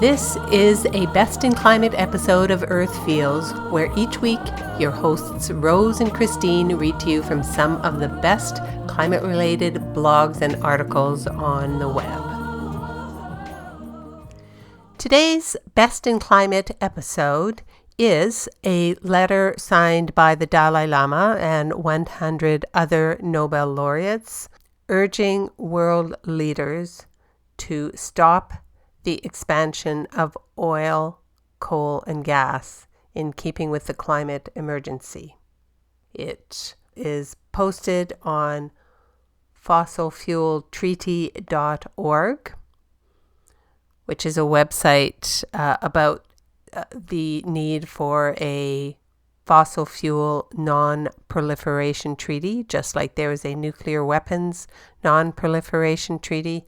This is a Best in Climate episode of Earth Feels, where each week your hosts Rose and Christine read to you from some of the best climate-related blogs and articles on the web. Today's Best in Climate episode is a letter signed by the Dalai Lama and 100 other Nobel Laureates urging world leaders to stop the expansion of oil, coal, and gas in keeping with the climate emergency. It is posted on fossilfueltreaty.org, which is a website about the need for a fossil fuel non-proliferation treaty, just like there is a nuclear weapons non-proliferation treaty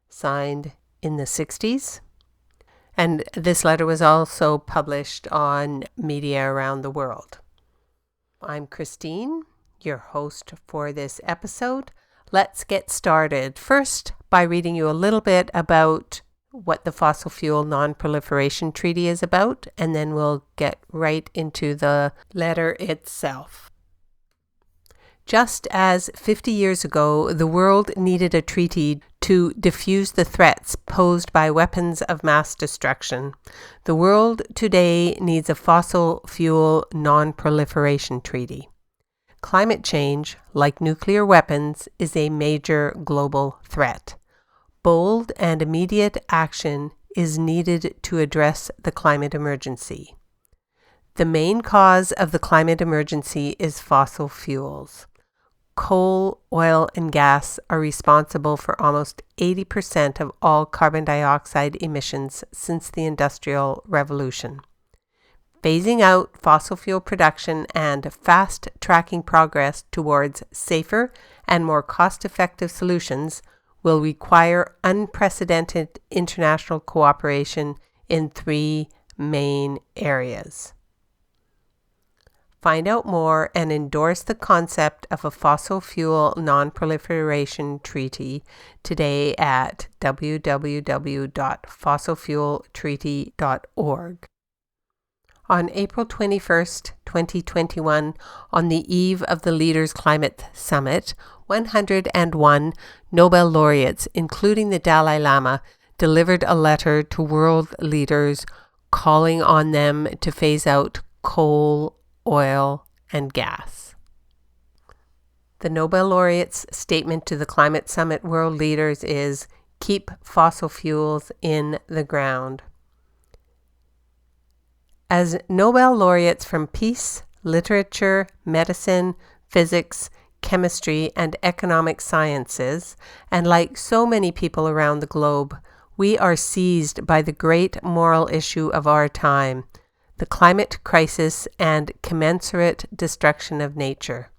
signed in the 60s. And this letter was also published on media around the world. I'm Christine, your host for this episode. Let's get started. First, by reading you a little bit about what the Fossil Fuel Non-Proliferation Treaty is about, and then we'll get right into the letter itself. Just as 50 years ago, the world needed a treaty to defuse the threats posed by weapons of mass destruction, the world today needs a fossil fuel non-proliferation treaty. Climate change, like nuclear weapons, is a major global threat. Bold and immediate action is needed to address the climate emergency. The main cause of the climate emergency is fossil fuels. Coal, oil, and gas are responsible for almost 80% of all carbon dioxide emissions since the Industrial Revolution. Phasing out fossil fuel production and fast-tracking progress towards safer and more cost-effective solutions will require unprecedented international cooperation in three main areas. Find out more and endorse the concept of a fossil fuel non-proliferation treaty today at www.fossilfueltreaty.org. On April 21st, 2021, on the eve of the Leaders' Climate Summit, 101 Nobel Laureates, including the Dalai Lama, delivered a letter to world leaders calling on them to phase out coal, oil, and gas. The Nobel Laureates' statement to the Climate Summit world leaders is, "Keep fossil fuels in the ground." As Nobel Laureates from peace, literature, medicine, physics, chemistry, and economic sciences, and like so many people around the globe, we are seized by the great moral issue of our time, the climate crisis and commensurate destruction of nature.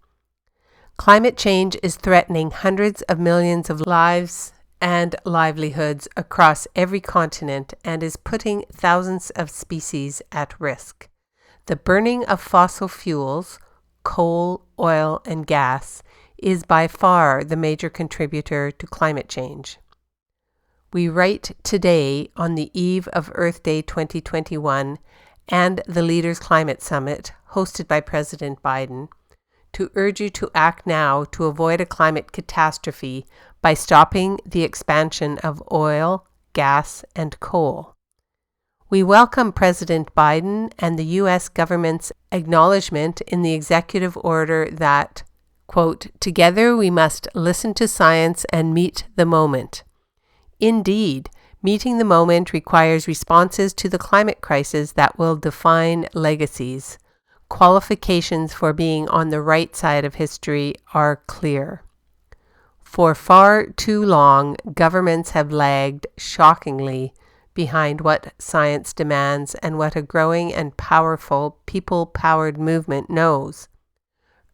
Climate change is threatening hundreds of millions of lives and livelihoods across every continent and is putting thousands of species at risk. The burning of fossil fuels, coal, oil, and gas, is by far the major contributor to climate change. We write today on the eve of Earth Day 2021 and the Leaders' Climate Summit, hosted by President Biden, to urge you to act now to avoid a climate catastrophe by stopping the expansion of oil, gas, and coal. We welcome President Biden and the U.S. government's acknowledgement in the executive order that, quote, "Together we must listen to science and meet the moment." Indeed, meeting the moment requires responses to the climate crisis that will define legacies. Qualifications for being on the right side of history are clear. For far too long, governments have lagged shockingly behind what science demands and what a growing and powerful people-powered movement knows.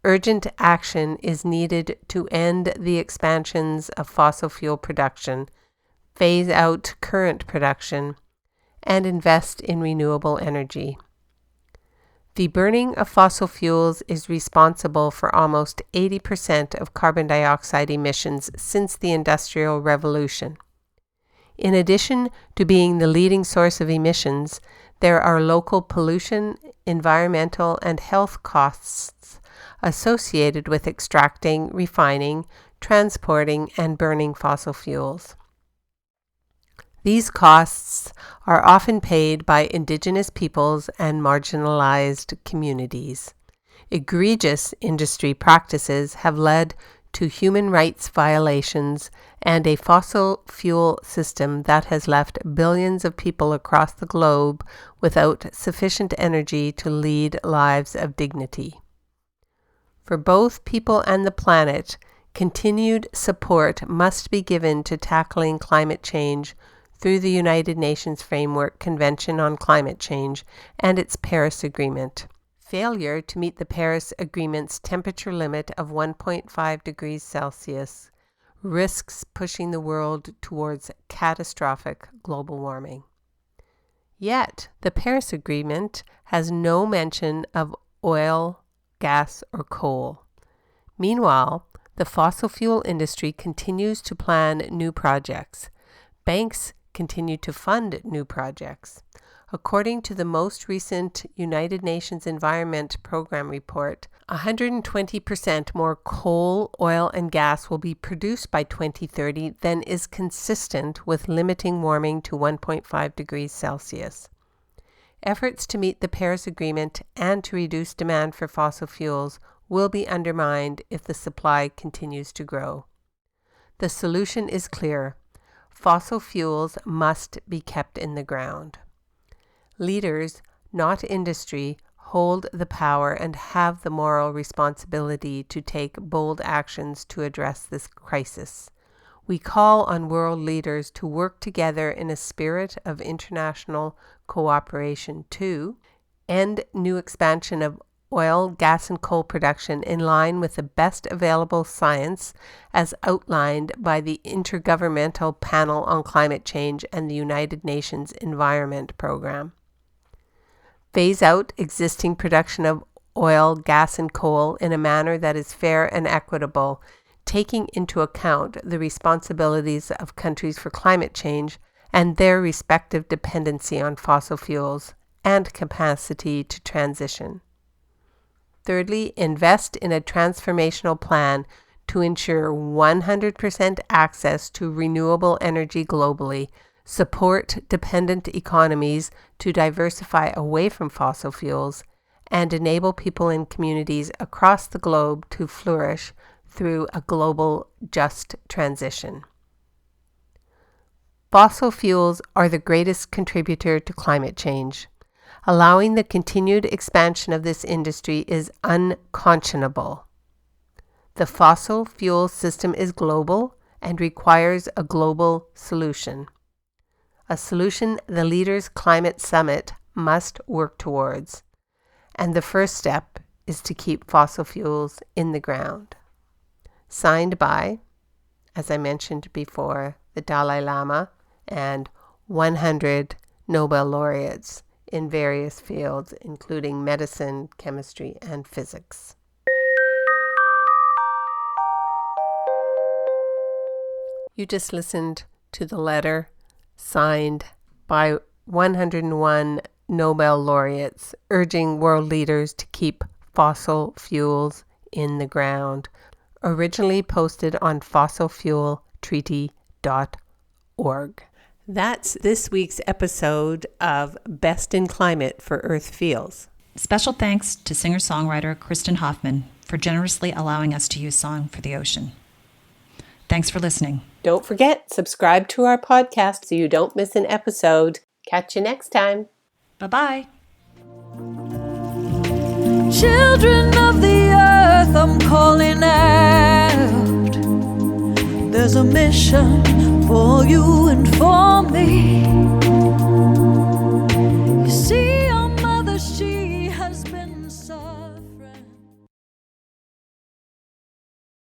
Urgent action is needed to end the expansions of fossil fuel production, phase out current production, and invest in renewable energy. The burning of fossil fuels is responsible for almost 80% of carbon dioxide emissions since the Industrial Revolution. In addition to being the leading source of emissions, there are local pollution, environmental, and health costs associated with extracting, refining, transporting, and burning fossil fuels. These costs are often paid by Indigenous peoples and marginalized communities. Egregious industry practices have led to human rights violations and a fossil fuel system that has left billions of people across the globe without sufficient energy to lead lives of dignity. For both people and the planet, continued support must be given to tackling climate change through the United Nations Framework Convention on Climate Change and its Paris Agreement. Failure to meet the Paris Agreement's temperature limit of 1.5 degrees Celsius risks pushing the world towards catastrophic global warming. Yet, the Paris Agreement has no mention of oil, gas, or coal. Meanwhile, the fossil fuel industry continues to plan new projects. Banks continue to fund new projects. According to the most recent United Nations Environment Program report, 120% more coal, oil, and gas will be produced by 2030 than is consistent with limiting warming to 1.5 degrees Celsius. Efforts to meet the Paris Agreement and to reduce demand for fossil fuels will be undermined if the supply continues to grow. The solution is clear. Fossil fuels must be kept in the ground. Leaders, not industry, hold the power and have the moral responsibility to take bold actions to address this crisis. We call on world leaders to work together in a spirit of international cooperation to end new expansion of oil, gas, and coal production in line with the best available science as outlined by the Intergovernmental Panel on Climate Change and the United Nations Environment Program. Phase out existing production of oil, gas, and coal in a manner that is fair and equitable, taking into account the responsibilities of countries for climate change and their respective dependency on fossil fuels and capacity to transition. Thirdly, invest in a transformational plan to ensure 100% access to renewable energy globally, support dependent economies to diversify away from fossil fuels, and enable people and communities across the globe to flourish through a global just transition. Fossil fuels are the greatest contributor to climate change. Allowing the continued expansion of this industry is unconscionable. The fossil fuel system is global and requires a global solution. A solution the Leaders' Climate Summit must work towards. And the first step is to keep fossil fuels in the ground. Signed by, as I mentioned before, the Dalai Lama and 100 Nobel Laureates in various fields, including medicine, chemistry, and physics. You just listened to the letter signed by 101 Nobel laureates urging world leaders to keep fossil fuels in the ground, originally posted on fossilfueltreaty.org. That's this week's episode of Best in Climate for Earth Feels. Special thanks to singer-songwriter Kristen Hoffman for generously allowing us to use Song for the Ocean. Thanks for listening. Don't forget, subscribe to our podcast so you don't miss an episode. Catch you next time. Bye-bye. Children of the earth, I'm calling out. There's a mission for you and for